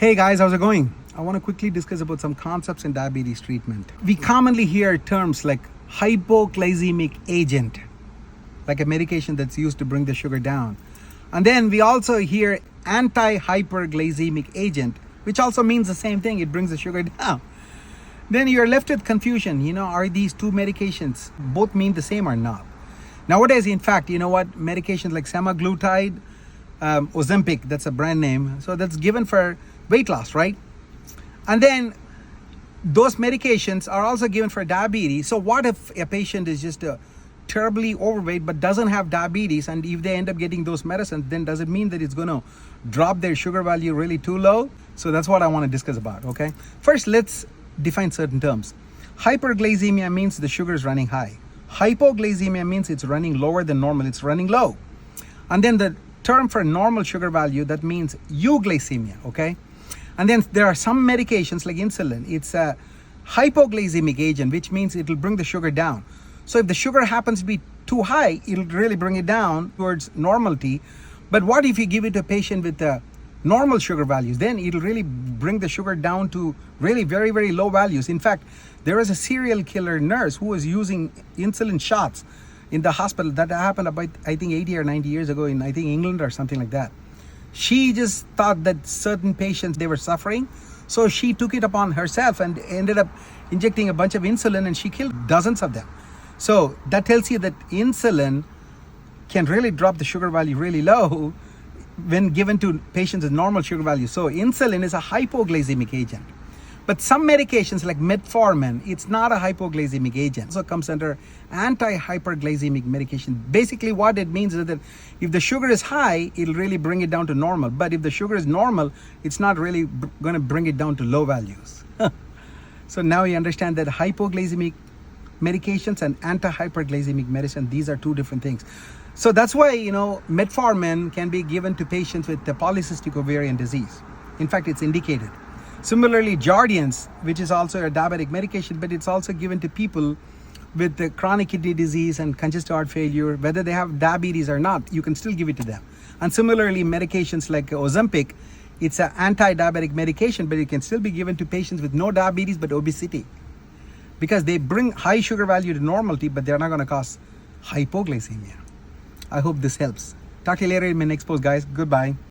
Hey guys, how's it going? I want to quickly discuss about some concepts in diabetes treatment. We commonly hear terms like hypoglycemic agent, like a medication that's used to bring the sugar down. And then we also hear antihyperglycemic agent, which also means the same thing, it brings the sugar down. Then you're left with confusion, are these two medications both mean the same or not? Nowadays, in fact, medications like semaglutide, Ozempic, that's a brand name, so that's given for weight loss, right? And then those medications are also given for diabetes. So what if a patient is just terribly overweight but doesn't have diabetes, and if they end up getting those medicines, then does it mean that it's going to drop their sugar value really too low? So that's what I want to discuss about, okay? First, let's define certain terms. Hyperglycemia means the sugar is running high. Hypoglycemia means it's running lower than normal, it's running low. And then the term for normal sugar value, that means euglycemia, okay? And then there are some medications like insulin. It's a hypoglycemic agent, which means it will bring the sugar down. So if the sugar happens to be too high, it'll really bring it down towards normality. But what if you give it to a patient with normal sugar values? Then it'll really bring the sugar down to really very, very low values. In fact, there was a serial killer nurse who was using insulin shots in the hospital. That happened about, I think, 80 or 90 years ago in, I think, England or something like that. She just thought that certain patients, they were suffering. So she took it upon herself and ended up injecting a bunch of insulin, and she killed dozens of them. So that tells you that insulin can really drop the sugar value really low when given to patients with normal sugar value. So insulin is a hypoglycemic agent. But some medications like metformin, it's not a hypoglycemic agent. So it comes under anti-hyperglycemic medication. Basically what it means is that if the sugar is high, it'll really bring it down to normal. But if the sugar is normal, it's not really going to bring it down to low values. So now you understand that hypoglycemic medications and anti-hyperglycemic medicine, these are two different things. So that's why, metformin can be given to patients with the polycystic ovarian disease. In fact, it's indicated. Similarly, Jardiance, which is also a diabetic medication, but it's also given to people with the chronic kidney disease and congestive heart failure, whether they have diabetes or not, you can still give it to them. And similarly, medications like Ozempic, it's an anti-diabetic medication, but it can still be given to patients with no diabetes but obesity, because they bring high sugar value to normality, but they're not going to cause hypoglycemia. I hope this helps. Talk to you later in my next post, guys. Goodbye.